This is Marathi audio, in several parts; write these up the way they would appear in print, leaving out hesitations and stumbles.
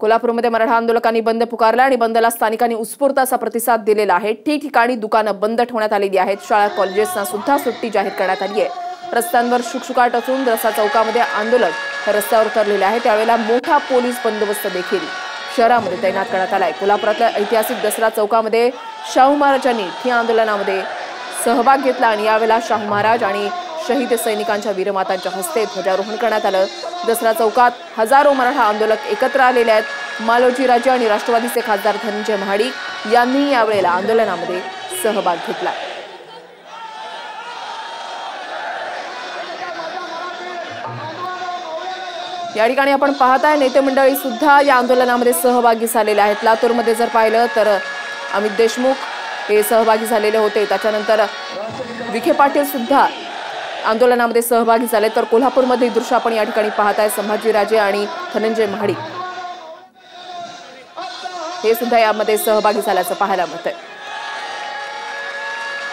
कोल्हापूरमध्ये मराठा आंदोलकांनी बंद पुकारला आणि बंदला स्थानिकांनी उत्स्फूर्त असा प्रतिसाद दिलेला आहे। ठिकठिकाणी दुकानं बंद ठेवण्यात आलेली आहेत। शाळा कॉलेजेसना सुद्धा सुट्टी जाहीर करण्यात आली आहे। रस्त्यांवर शुकशुकाट असून दसरा चौकामध्ये आंदोलक रस्त्यावर उतरलेले आहे। त्यावेळेला मोठा पोलीस बंदोबस्त देखील शहरामध्ये तैनात करण्यात आलाय। कोल्हापुरातल्या ऐतिहासिक दसरा चौकामध्ये शाहू महाराजांनी ठिय्या आंदोलनामध्ये सहभाग घेतला आणि यावेळेला शाहू महाराज आणि शहीद सैनिकांच्या वीरमातांच्या हस्ते ध्वजारोहण करण्यात आलं। दसरा चौकात हजारो मराठा आंदोलक एकत्र आलेले आहेत। मालोजीराजे आणि राष्ट्रवादीचे खासदार धनंजय महाडिक यांनी यावेळेला आंदोलनामध्ये सहभाग घेतला। या ठिकाणी आपण पाहताय नेते मंडळी सुद्धा या आंदोलनामध्ये सहभागी झालेले आहेत। लातूरमध्ये जर पाहिलं तर अमित देशमुख हे सहभागी झालेले होते। त्याच्यानंतर विखे पाटील सुद्धा आंदोलनामध्ये सहभागी झाले। तर कोल्हापूरमध्ये दृश्य आपण या ठिकाणी पाहताय संभाजीराजे आणि धनंजय महाडिक हे सुद्धा यामध्ये सहभागी झाल्याचं पाहायला मिळतंय।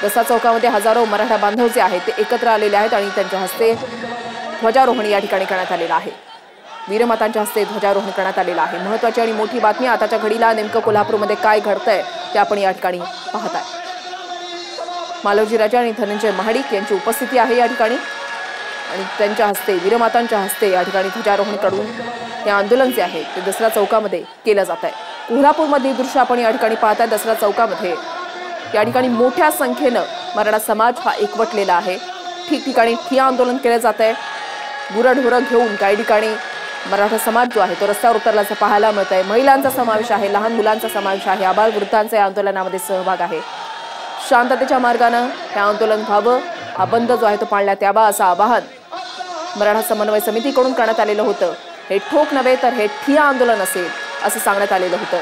दसरा चौकामध्ये हजारो मराठा बांधव जे आहेत ते एकत्र आलेले आहेत आणि त्यांच्या हस्ते ध्वजारोहण या ठिकाणी करण्यात आलेलं आहे। वीरमातांच्या हस्ते ध्वजारोहण करण्यात आलेलं आहे। महत्त्वाची आणि मोठी बातमी आताच्या घडीला नेमकं कोल्हापूरमध्ये काय घडतंय ते आपण या ठिकाणी पाहताय। मालोजीराजे आणि धनंजय महाडिक यांची उपस्थिती आहे या ठिकाणी आणि त्यांच्या हस्ते वीरमातांच्या हस्ते या ठिकाणी ध्वजारोहण करून हे आंदोलन जे आहे ते दसरा चौकामध्ये केलं जात आहे। कोल्हापूरमध्ये दृश्य आपण या ठिकाणी पाहताय। दसरा चौकामध्ये या ठिकाणी मोठ्या संख्येनं मराठा समाज हा एकवटलेला आहे। ठिकठिकाणी ठिय्या आंदोलन केलं जात आहे। गुरढोरं घेऊन काही ठिकाणी मराठा समाज जो आहे तो रस्त्यावर उतरल्याचं पाहायला मिळत आहे। महिलांचा समावेश आहे, लहान मुलांचा समावेश आहे, आबालवृद्धांचा या आंदोलनामध्ये सहभाग आहे। शांततेच्या मार्गानं हे आंदोलन व्हावं, हा बंद जो आहे तो पाळण्यात यावा असं आवाहन मराठा समन्वय समितीकडून करण्यात आलेलं होतं। हे ठोक नव्हे तर हे ठिय्या आंदोलन असेल असं सांगण्यात आलेलं होतं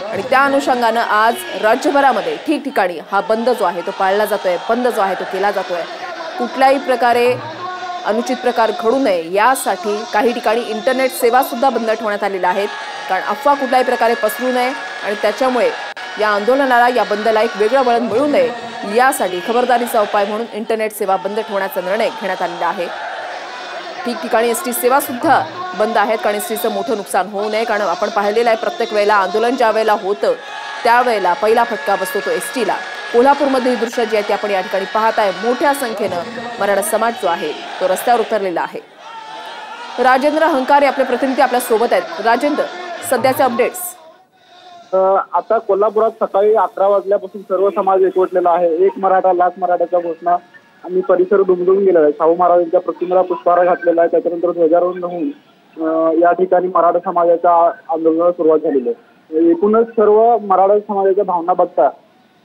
आणि त्या अनुषंगानं आज राज्यभरामध्ये ठिकठिकाणी हा बंद जो आहे तो पाळला जातोय, बंद जो आहे तो केला जातोय। कुठल्याही प्रकारे अनुचित प्रकार घडू नये यासाठी काही ठिकाणी इंटरनेट सेवा सुद्धा बंद ठेवण्यात आलेल्या आहेत, कारण अफवा कुठल्याही प्रकारे पसरू नये आणि त्याच्यामुळे या आंदोलनाला या बंदला एक वेगळं वळण मिळू नये यासाठी खबरदारीचा उपाय म्हणून इंटरनेट सेवा बंद ठेवण्याचा निर्णय घेण्यात आलेला आहे। ठिकठिकाणी एसटी सेवा सुद्धा बंद आहेत, कारण एसटीचं मोठं नुकसान होऊ नये। कारण आपण पाहिलेलं आहे प्रत्येक वेळेला आंदोलन ज्या वेळेला होतं त्यावेळेला पहिला फटका बसतो तो एसटीला। कोल्हापूरमध्ये ही दृश्य जी आहेत ती आपण या ठिकाणी पाहताय। मोठ्या संख्येनं मराठा समाज जो आहे तो रस्त्यावर उतरलेला आहे। राजेंद्र हंकारे आपले प्रतिनिधी आपल्या सोबत आहेत। राजेंद्र, सध्याचे अपडेट्स? आता कोल्हापुरात सकाळी 11 वाजल्यापासून सर्व समाज एकवटलेला आहे। एक मराठा लाख मराठाच्या घोषणा आणि परिसर दुमदुमून गेलेला आहे। शाहू महाराजांच्या प्रतिमेला पुष्पहार घातलेला आहे। त्याच्यानंतर ध्वजारोहण होऊन या ठिकाणी मराठा समाजाच्या आंदोलनाला सुरुवात झालेली आहे। एकूणच सर्व मराठा समाजाच्या भावना बघता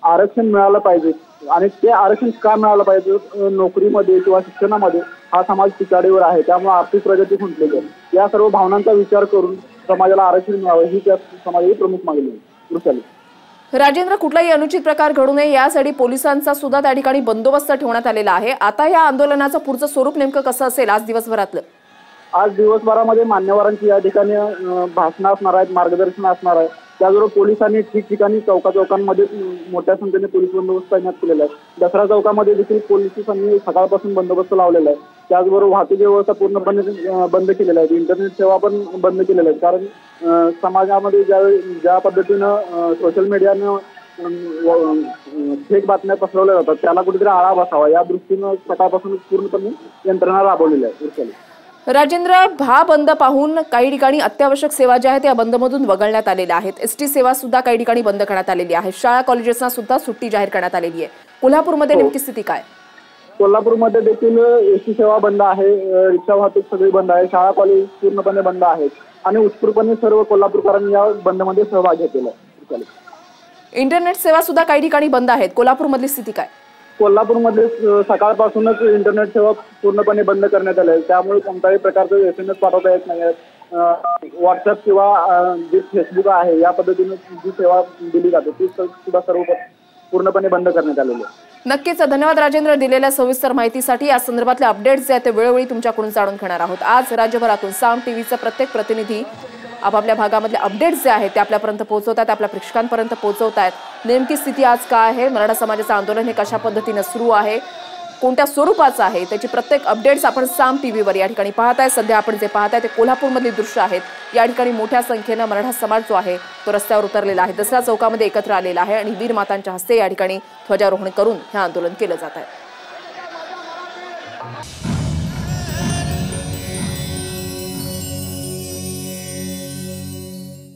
आरक्षण मिळालं पाहिजे आणि ते आरक्षण का मिळालं पाहिजे, नोकरीमध्ये किंवा शिक्षणामध्ये हा समाज पिछाडीवर आहे, त्यामुळे आर्थिक प्रगती खुंटलेली आहे। या सर्व भावनांचा विचार करून समाजाला आरक्षण मिळावं ही त्या समाजाची प्रमुख मागणी आहे। राजेंद्र, कुठलाही अनुचित प्रकार घडू नये यासाठी पोलिसांचा सुद्धा त्या ठिकाणी बंदोबस्त ठेवण्यात आलेला आहे। आता या आंदोलनाचं पुढचं स्वरूप नेमकं कसं असेल आज दिवसभरातलं? आज दिवसभरामध्ये मान्यवरांची या ठिकाणी भाषणं असणार आहेत, मार्गदर्शन असणार आहे। त्याचबरोबर पोलिसांनी ठिकठिकाणी चौकांमध्ये मोठ्या संख्येने पोलीस बंदोबस्त तैनात केलेला आहे। दसरा चौकामध्ये देखील पोलिसांनी सकाळपासून बंदोबस्त लावलेला आहे। त्याचबरोबर वाहतूक व्यवस्था पूर्णपणे बंद केलेला आहे। इंटरनेट सेवा पण बंद केलेल्या आहेत, कारण समाजामध्ये ज्या पद्धतीनं सोशल मीडियानं फेक बातम्या पसरवल्या जातात त्याला कुठेतरी आळा बसावा या दृष्टीनं सकाळपासून पूर्णपणे यंत्रणा राबवलेली आहे। राजेंद्र, हा बंद पाहून काही ठिकाणी अत्यावश्यक सेवा ज्या आहेत त्या बंदमधून वगळण्यात आलेल्या आहेत। एसटी सेवा सुद्धा काही ठिकाणी बंद करण्यात आलेली आहे। शाळा कॉलेजेसना सुद्धा सुट्टी जाहीर करण्यात आलेली आहे। कोल्हापूरमध्ये नेमकी स्थिती काय? कोल्हापूरमध्ये देखील एसटी सेवा बंद आहे, रिक्षा वाहतूक सगळी बंद आहे, शाळा कॉलेज पूर्णपणे बंद आहेत आणि उत्स्फूर्तपणे सर्व कोल्हापूरकरांनी या बंदमध्ये सहभाग घेतलेला आहे। इंटरनेट सेवा सुद्धा काही ठिकाणी बंद आहेत। कोल्हापूरमधली स्थिती काय? कोल्हापूरमध्ये सकाळपासूनच इंटरनेट सेवा पूर्णपणे बंद करण्यात आली आहे, त्यामुळे कोणत्याही प्रकारचं SMS पाठवता येत नाही आहे। व्हॉट्सअप किंवा जे फेसबुक आहे या पद्धतीने जी सेवा दिली जाते ती सुद्धा सर्व पूर्णपणे बंद करण्यात आलेली आहे। नक्कीच, धन्यवाद राजेंद्र दिलेल्या सविस्तर माहितीसाठी। या संदर्भातले अपडेट्स जे आहेत ते वेळोवेळी तुमच्याकडून जाणून घेणार आहोत। आज राज्यभरातून साम टीव्हीचा प्रत्येक प्रतिनिधी आपापल्या भागामधले अपडेट्स जे आहेत ते आपल्यापर्यंत पोहोचवतात, आपल्या प्रेक्षकांपर्यंत पोहोचवतात। नेमकी स्थिती आज काय आहे, मराठा समाजाचं आंदोलन हे कशा पद्धतीने सुरू आहे, कोणत्या स्वरूपाचा आहे त्याची प्रत्येक अपडेट्स आपण साम टीव्हीवर या ठिकाणी पाहताय। सध्या आपण जे पाहताय ते कोल्हापूरमधली दृश्य आहेत। या ठिकाणी मोठ्या संख्येने मराठा समाज जो आहे तो रस्त्यावर उतरलेला आहे, दसरा चौकामध्ये एकत्र आलेला आहे आणि वीर मातांच्या हस्ते या ठिकाणी ध्वजारोहण करून हे आंदोलन केलं जात आहे।